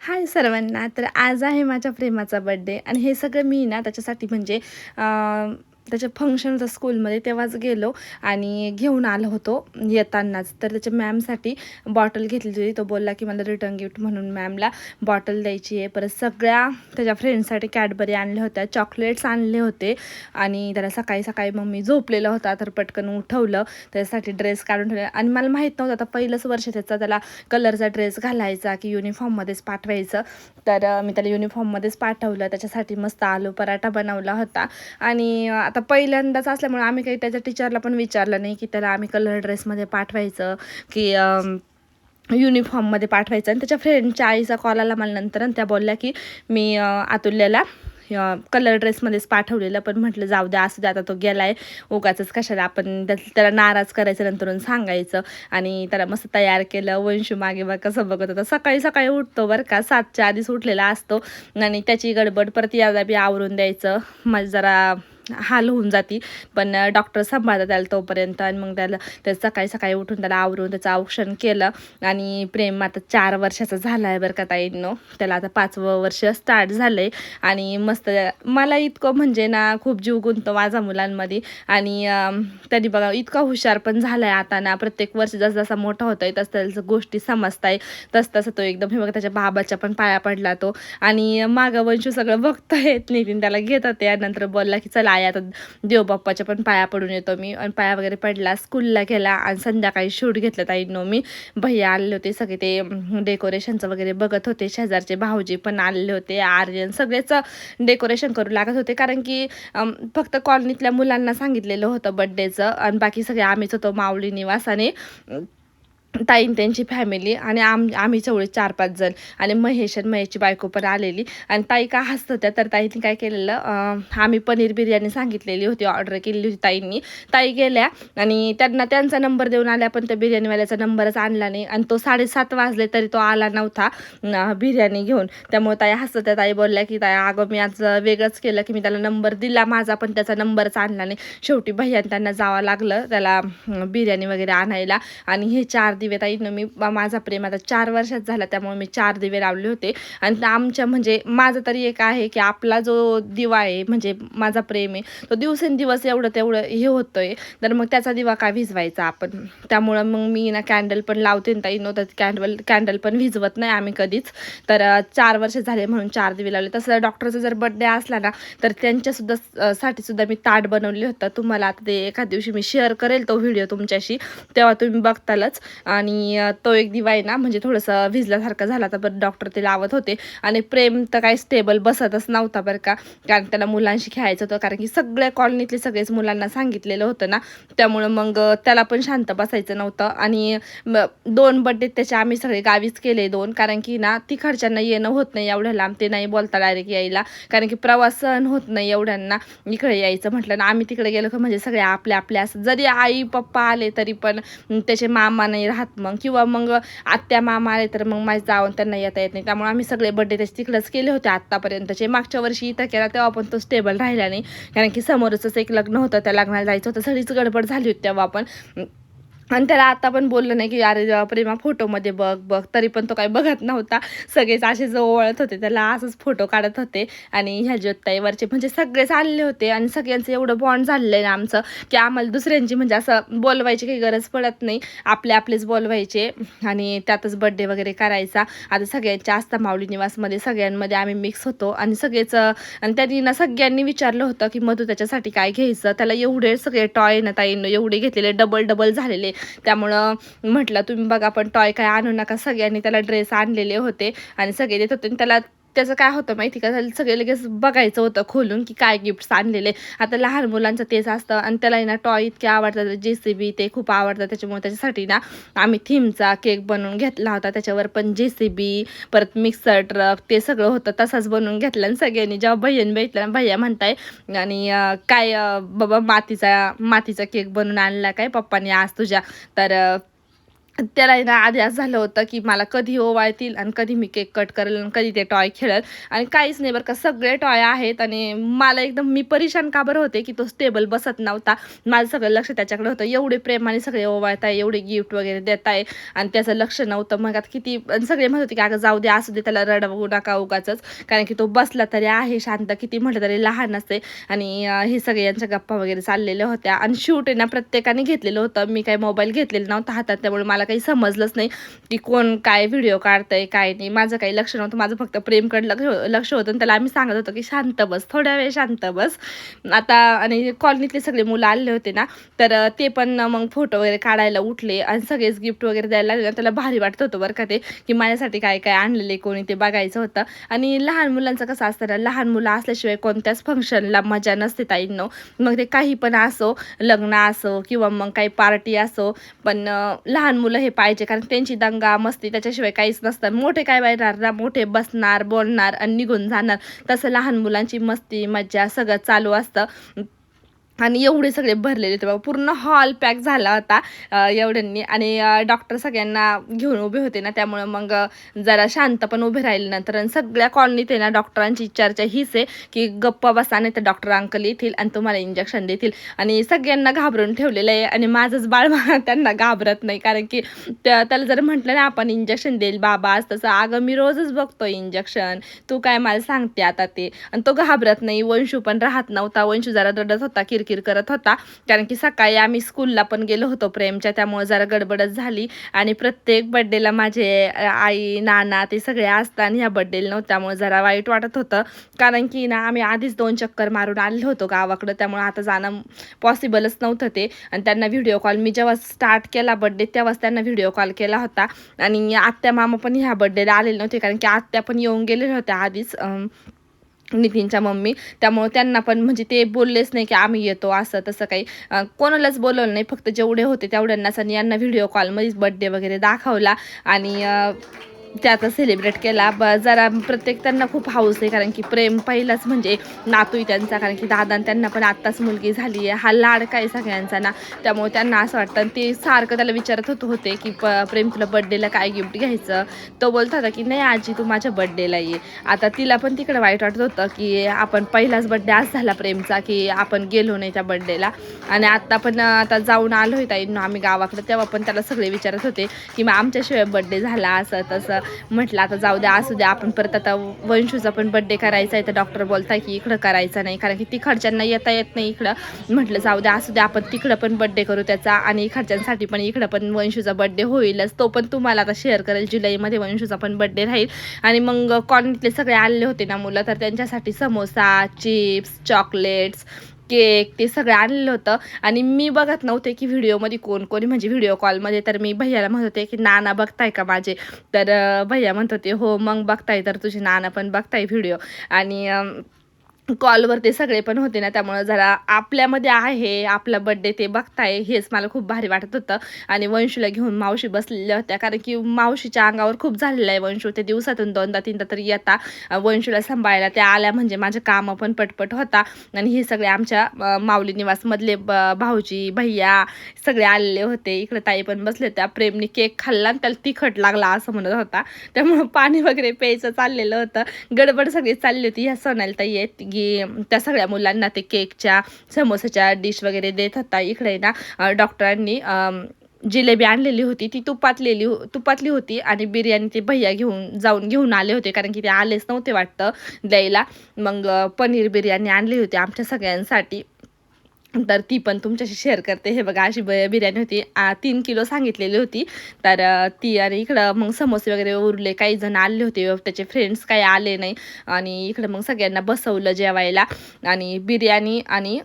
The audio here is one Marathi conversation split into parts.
हाय सर्वांना. तर आज आहे माझ्या प्रेमाचा बर्थडे आणि हे सगळं मी ना त्याच्यासाठी म्हणजे त्याच्या फंक्शन होतं स्कूलमध्ये तेव्हाच गेलो आणि घेऊन आलो होतो येतानाच. तर त्याच्या मॅमसाठी बॉटल घेतली होती. तो बोलला की मला रिटर्न गिफ्ट म्हणून मॅमला बॉटल द्यायची आहे. परत सगळ्या त्याच्या फ्रेंड्ससाठी कॅडबरी आणल्या होत्या, चॉकलेट्स आणले होते आणि त्याला सकाळी सकाळी मम्मी झोपलेला होता तर पटकन उठवलं, त्याच्यासाठी ड्रेस काढून ठेवला. आणि मला माहीत नव्हतं आता पहिलंच वर्ष त्याला कलरचा ड्रेस घालायचा की युनिफॉर्ममध्येच पाठवायचं. तर मी त्याला युनिफॉर्ममध्येच पाठवलं. त्याच्यासाठी मस्त आलू पराठा बनवला होता आणि आता पहिल्यांदाच असल्यामुळे आम्ही काही त्याच्या टीचरला पण विचारलं नाही की त्याला आम्ही कलर ड्रेसमध्ये पाठवायचं की युनिफॉर्ममध्ये पाठवायचं. आणि त्याच्या फ्रेंडच्या आईचा कॉल आला मला नंतर आणि त्या बोलल्या की मी अतुल्याला कलर ड्रेसमध्येच पाठवलेलं, पण म्हटलं जाऊ द्या असू द्या, आता तो गेला आहे उगाचच कशाला आपण त्याला नाराज करायचं नंतरून सांगायचं. आणि त्याला मस्त तयार केलं. वंशू मागे बघ कसं बघत होता. सकाळी सकाळी उठतो बरं का, 7च्या आधीच उठलेला असतो आणि त्याची गडबड परत याला बी आवरून द्यायचं. माझं जरा हाल होऊन जाती, पण डॉक्टर सांभाळतात त्याला तोपर्यंत. आणि मग त्याचं सकाळी सकाळी उठून त्याला आवरून त्याचं औक्षण केलं. आणि प्रेम आता 4 वर्षाचा झाला आहे बरं का ताईंनो. त्याला आता 5वं वर्ष स्टार्ट झालं आहे आणि मस्त मला इतकं म्हणजे ना खूप जीव गुंततो माझ्या मुलांमध्ये. आणि त्यांनी बघा इतका हुशार पण झाला आहे आता ना. प्रत्येक वर्ष जसं जसा मोठा होत आहे तसं त्याचं गोष्टी समजताय तसं तो एकदम हे बघा त्याच्या बाबाच्या पण पाया पडला तो. आणि मागं वंशू सगळं बघता येत नाही, त्याला घेत होते आणि नंतर बोलला की चला आई आता देवबाप्पाच्या पण पाया पडून येतो मी. आणि पाया वगैरे पडला, स्कूलला गेला आणि संध्याकाळी शूट घेतलं ताईंनो मी. भैया आलेले होते सगळे, ते डेकोरेशनचं वगैरे बघत होते. शेजारचे भाऊजी पण आलेले होते, आर्यन सगळेच डेकोरेशन करू लागत होते. कारण की फक्त कॉलनीतल्या मुलांना सांगितलेलं होतं बड्डेचं आणि बाकी सगळे आम्हीच होतो माऊली निवासाने, ताईन त्यांची फॅमिली आणि आम्ही चवळे 4-5 जण. आणि महेश आणि महेशची बायको पण आलेली. आणि ताई का हसत होत्या तर ताईंनी काय केलेलं, आम्ही पनीर बिर्याणी सांगितलेली होती, ऑर्डर केलेली होती ताईंनी. ताई गेल्या आणि त्यांना त्यांचा नंबर देऊन आल्या, पण त्या बिर्याणीवाल्याचा नंबरच आणला नाही. आणि तो 7:30 वाजले तरी तो आला नव्हता बिर्याणी घेऊन. त्यामुळे ताई हसत होत्या. ताई बोलल्या की ताई अगं मी आज वेगळंच केलं की मी त्याला नंबर दिला माझा, पण त्याचा नंबरच आणला नाही. शेवटी भैया त्यांना जावं लागलं त्याला बिर्याणी वगैरे आणायला. आणि हे 4 दिवे ताईंनो मी माझा प्रेम आता 4 वर्षात झाला, त्यामुळे मी 4 दिवे लावले होते. आणि आमच्या म्हणजे माझं तरी एक आहे की आपला जो दिवा आहे म्हणजे माझा प्रेम आहे तो दिवसेंदिवस एवढं तेवढं हे होतोय, तर मग त्याचा दिवा काय विझवायचा आपण. त्यामुळं मग मी ना कॅन्डल पण लावते ताईंनो, तर कॅन्डल पण विझवत नाही आम्ही कधीच. तर 4 वर्ष झाले म्हणून 4 दिवे लावले. तसं डॉक्टरचा जर बड्डे असला ना तर त्यांच्यासुद्धा साठी सुद्धा मी ताट बनवले होतं. तुम्हाला आता ते एखाद दिवशी मी शेअर करेल तो व्हिडिओ तुमच्याशी, तेव्हा तुम्ही बघतालच. आणि तो एक दिवा आहे ना म्हणजे थोडंसं भिजल्यासारखं झाला तर बरं डॉक्टर ते लावत होते. आणि प्रेम तर काही स्टेबल बसतच नव्हता बरं का, कारण त्याला मुलांशी खेळायचं होतं. कारण की सगळ्या कॉलनीतले सगळेच मुलांना सांगितलेलं होतं ना, त्यामुळं मग त्याला पण शांत बसायचं नव्हतं. आणि 2 बड्डे त्याचे आम्ही सगळे गावीच केले 2, कारण की ना तिकडच्यांना येणं होत नाही एवढ्या लांब, ते नाही बोलता डायरेक्ट यायला, कारण की प्रवास सहन होत नाही एवढ्यांना इकडे यायचं म्हटलं ना. आम्ही तिकडे गेलो की म्हणजे सगळे आपल्या आपल्या असं, जरी आई पप्पा आले तरी पण त्याचे मामा नाही राहत मग, किंवा मग आत्या मामा आले तर मग माझं जाऊन त्यांना येता येत नाही. त्यामुळे आम्ही सगळे बड्डे त्याचे तिकडंच केले होते आत्तापर्यंतचे. मागच्या वर्षी इथं केला तेव्हा पण तो स्टेबल राहिला नाही, कारण की समोरच एक लग्न होतं, त्या लग्नाला जायचं होतं, सगळीच गडबड झाली होती तेव्हा पण. आणि त्याला आता पण बोललं नाही की अरे प्रेमा फोटोमध्ये बघ बघ, तरी पण तो काही बघत नव्हता. सगळेच असे जवळत होते त्याला, असंच फोटो काढत होते. आणि ह्या ज्योताईवरचे म्हणजे सगळेच आलेले होते आणि सगळ्यांचं एवढं बॉन्ड झालेलं आहे ना आमचं की आम्हाला दुसऱ्यांची म्हणजे असं बोलवायची काही गरज पडत नाही, आपलेच बोलवायचे आणि त्यातच बड्डे वगैरे करायचा. आता सगळ्यांच्या आस्था माऊली निवासमध्ये सगळ्यांमध्ये आम्ही मिक्स होतो आणि सगळेच. आणि त्यांनी ना सगळ्यांनी विचारलं होतं की मधू त्याच्यासाठी काय घ्यायचं. त्याला एवढे सगळे टॉय ना ताईंनो एवढे घेतलेले, डबल झालेले. त्यामुळं म्हटलं तुम्ही बघा पण टॉय काय आणू नका. सगळ्यांनी त्याला ड्रेस आणलेले होते आणि सगळे देत होते. आणि त्याला त्याचं काय होतं माहिती का, त्याला सगळे लगेच बघायचं होतं खोलून की काय गिफ्ट्स आणलेले. आता लहान मुलांचं तेच असतं. आणि त्याला ना टॉय इतके आवडतात, JCB ते खूप आवडतं. त्याच्यामुळे त्याच्यासाठी ना आम्ही थीमचा केक बनवून घेतला होता, त्याच्यावर पण JCB परत मिक्सर ट्रक ते सगळं होतं, तसाच बनवून घेतला. आणि सगळ्यांनी जेव्हा भैयाने भेटलं ना, भैया म्हणताय आणि काय बाबा मातीचा केक बनवून आणला काय पप्पांनी आज तुझ्या. तर त्याला आहे ना आधी असं झालं होतं की मला कधी ओवाळतील आणि कधी मी केक कट करेल आणि कधी ते टॉय खेळेल आणि काहीच नाही बरं का. सगळे टॉय आहेत आणि मला एकदम मी परेशान का बरं होते की तो स्टेबल बसत नव्हता. माझं सगळं लक्ष त्याच्याकडे होतं. एवढे प्रेमाने सगळे ओवाळताय, एवढे गिफ्ट वगैरे देताय आणि त्याचं लक्ष नव्हतं. मग आता किती आणि सगळे म्हणत होते की अगं जाऊ दे, असू दे, त्याला रडवू नका उगाचच, कारण की तो बसला तरी आहे शांत, किती म्हटलं तरी लहान असते. आणि हे सगळे यांच्या गप्पा वगैरे चाललेल्या होत्या आणि शूट आहे ना प्रत्येकाने घेतलेलं होतं. मी काही मोबाईल घेतलेला नव्हता हातात, त्यामुळे मला काही समजलंच नाही की कोण काय व्हिडिओ काढतंय काय नाही. माझं काही लक्ष नव्हतं. माझं फक्त प्रेमकडे लक्ष होतं आणि त्याला आम्ही सांगत होतो की शांत बस, थोड्या वेळ शांत बस आता. आणि कॉलनीतले सगळे मुलं आले होते ना, तर ते पण मग फोटो वगैरे काढायला उठले आणि सगळेच गिफ्ट वगैरे द्यायला लागले. त्याला भारी वाटत होतं बरं का ते, की माझ्यासाठी काय काय आणलेले कोणी ते बघायचं होतं. आणि लहान मुलांचं कसं असतं ना, लहान मुलं असल्याशिवाय कोणत्याच फंक्शनला मजा नसते ताईंनो. मग ते काही पण असो, लग्न असो किंवा मग काही पार्टी असो, पण लहान मुलं हे पाहिजे, कारण त्यांची दंगा मस्ती त्याच्याशिवाय काहीच नसतं. मोठे काय पाहिणार ना, मोठे बसणार बोलणार आणि निघून जाणार. तसं लहान मुलांची मस्ती मज्जा सगळं चालू असतं. आणि एवढे सगळे भरलेले होते बाबा, पूर्ण हॉल पॅक झाला होता एवढ्यांनी. आणि डॉक्टर सगळ्यांना घेऊन उभे होते ना, त्यामुळं मग जरा शांत पण उभे राहिले नंतर. आणि सगळ्या कॉलनीत आहे ना डॉक्टरांची चर्चा हीच आहे की गप्पा बसा, नाही तर डॉक्टर अंकल येतील आणि तुम्हाला इंजेक्शन देतील. आणि सगळ्यांना घाबरून ठेवलेलं आहे आणि माझंच बाळ त्यांना घाबरत नाही, कारण की त्याला जर म्हटलं ना आपण इंजेक्शन देईल बाबा तसं, अगं मी रोजच बघतो इंजेक्शन, तू काय मला सांगते आता ते. आणि तो घाबरत नाही. वंशू पण राहत नव्हता. वंशू जरा रडत होता, किरकिर करत होता, कारण की सकाळी आम्ही स्कूलला पण गेलो होतो प्रेमच्या, त्यामुळे जरा गडबडच झाली. आणि प्रत्येक बड्डेला माझे आई नाना ते सगळे असतात आणि ह्या बड्डेला नव्हतं, त्यामुळे जरा वाईट वाटत होतं. कारण की ना आम्ही आधीच 2 चक्कर मारून आलो होतो गावाकडं, त्यामुळे आता जाणं पॉसिबलच नव्हतं ते. आणि त्यांना व्हिडिओ कॉल मी जेव्हा स्टार्ट केला बड्डे तेव्हाच त्यांना व्हिडिओ कॉल केला होता. आणि आत्या मामा पण ह्या बड्डेला आलेले नव्हते, कारण की आत्या पण येऊन गेलेल्या होत्या आधीच, नितीनच्या मम्मी. त्यामुळे त्यांना पण म्हणजे ते बोललेच नाही की आम्ही येतो असं तसं काही. कोणालाच बोलवलं नाही, फक्त जेवढे होते तेवढ्यांनाच. आणि यांना व्हिडिओ कॉलमध्येच बड्डे वगैरे दाखवला आणि त्याचा सेलिब्रेट केला. जरा प्रत्येक त्यांना खूप हाऊस आहे, कारण की प्रेम पहिलाच म्हणजे नातू आहे त्यांचा, कारण की दादा त्यांना पण आत्ताच मुलगी झाली आहे. हा लाडका आहे सगळ्यांचा ना, त्यामुळे त्यांना असं वाटतं. आणि ते सारखं त्याला विचारत होते की प्रेम तुला बड्डेला काय गिफ्ट घ्यायचं. तो बोलत होता की नाही आजी तू माझ्या बड्डेला ये. आता तिला पण तिकडे वाईट वाटत होतं की आपण पहिलाच बड्डे आज झाला प्रेमचा की आपण गेलो नाही त्या बड्डेला. आणि आत्ता पण आता जाऊन आलो आहे ताईंनो आम्ही गावाकडे, तेव्हा पण त्याला सगळे विचारत होते की मग आमच्याशिवाय बड्डे झाला असं तसं. म्हटलं आता जाऊ द्या, असू द्या, आपण परत आता वंशूचा पण बड्डे करायचा आहे, तर डॉक्टर बोलताय की इकडं करायचा नाही, कारण की तिकडच्यांना येता येत नाही इकडं. म्हटलं जाऊ द्या, असू द्या, आपण तिकडं पण बड्डे करू त्याचा आणि इकडच्यांसाठी पण इकडं पण वंशूचा बड्डे होईलच. तो पण तुम्हाला आता शेअर करेल, जुलैमध्ये वंशूचा पण बड्डे राहील. आणि मग कॉलनीतले सगळे आलेले होते ना मुलं, तर त्यांच्यासाठी समोसा चिप्स चॉकलेट्स केक ते सगळं आणलेलं होतं. आणि मी बघत नव्हते की व्हिडिओमध्ये कोण कोणी, म्हणजे व्हिडिओ कॉलमध्ये. तर मी भैयाला म्हणत होते की नाना बघताय का माझे, तर भैया म्हणत होते हो मग बघताय, तर तुझे नाना पण बघताय व्हिडिओ. आणि कॉलवर ते सगळे पण होते ना, त्यामुळं जरा आपल्यामध्ये आहे आपला बड्डे ते बघताय, हेच मला खूप भारी वाटत होतं. आणि वंशूला घेऊन मावशी बसलेल्या होत्या, कारण की मावशीच्या अंगावर खूप झालेलं आहे वंशू. ते दिवसातून 2दा 3दा तरी येता वंशूला सांभाळायला. त्या आल्या म्हणजे माझं कामं पण पटपट होता. आणि हे सगळे आमच्या माऊली निवासमधले भाऊजी भैया सगळे आलेले होते. इकडे ताई पण बसले होत्या. प्रेमने केक खाल्ला आणि त्याला तिखट लागला असं म्हणत होता, त्यामुळं पाणी वगैरे प्यायचं चाललेलं होतं. गडबड सगळी चालली होती. ह्या सोनाली ताई आहेत की त्या सगळ्या मुलांना ते केकच्या समोसाच्या डिश वगैरे देत होता. इकडे ना डॉक्टरांनी जिलेबी आणलेली होती, ती तुपातली होती. आणि बिर्याणी ते भैया घेऊन आले होते, कारण की ते आलेच नव्हते वाटतं द्यायला. मग पनीर बिर्याणी आणली होती आमच्या सगळ्यांसाठी, तर ती पण तुमच्याशी शेअर करते. हे बघा अशी बिर्याणी होती, 3 किलो सांगितलेली होती. तर ती. आणि इकडं मग समोसे वगैरे उरले, काही जण आले होते, त्याचे फ्रेंड्स काही आले नाही. आणि इकडं मग सगळ्यांना बसवलं जेवायला. आणि बिर्याणी आणि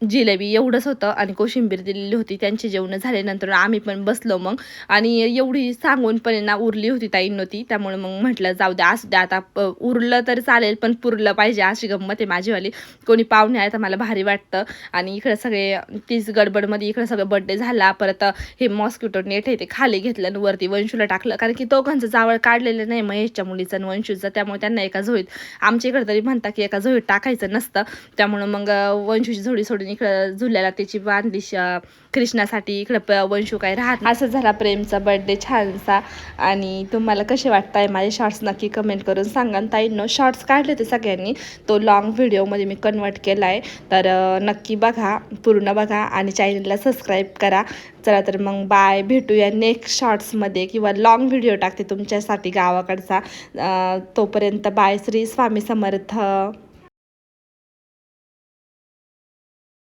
जिलेबी एवढंच होतं आणि कोशिंबीर दिलेली होती. त्यांची जेवणं झाल्यानंतर आम्ही पण बसलो मग. आणि एवढी सांगून पण ना उरली होती ताईंनो ती, त्यामुळे मग म्हटलं जाऊ द्या, असू द्या आता, उरलं तर चालेल पण पुरलं पाहिजे, अशी गंमत आहे माझीवाली. कोणी पाहुणे आहे तर मला भारी वाटतं. आणि इकडं सगळे तीच गडबडमध्ये इकडं सगळं बड्डे झाला. परत हे मॉस्किटो नेट आहे ते खाली घेतलं आणि वरती वंशूला टाकलं, कारण की दोघांचं जावळ काढलेलं नाही महेशच्या मुलीचं आणि वंशूचं, त्यामुळे त्यांना एका झोळीत, आमच्या इकडं तरी म्हणता की एका झोळीत टाकायचं नसतं, त्यामुळं मग वंशूची झोळी सोडून इकडं झुल्याला त्याची बांधली कृष्णासाठी, इकडं वंशू काय राहत. असं झाला प्रेमचा बर्थडे छानसा. आणि तुम्हाला कसे वाटताय माझे शॉर्ट्स नक्की कमेंट करून सांगा. ताईंनो शॉर्ट्स काढले होते सगळ्यांनी, तो लॉंग व्हिडिओमध्ये मी कन्वर्ट केला आहे, तर नक्की बघा, पूर्ण बघा आणि चॅनलला सबस्क्राईब करा. चला तर मग बाय, भेटूया नेक्स्ट शॉर्ट्समध्ये किंवा लॉंग व्हिडिओ टाकते तुमच्यासाठी गावाकडचा. तोपर्यंत बाय. श्री स्वामी समर्थ.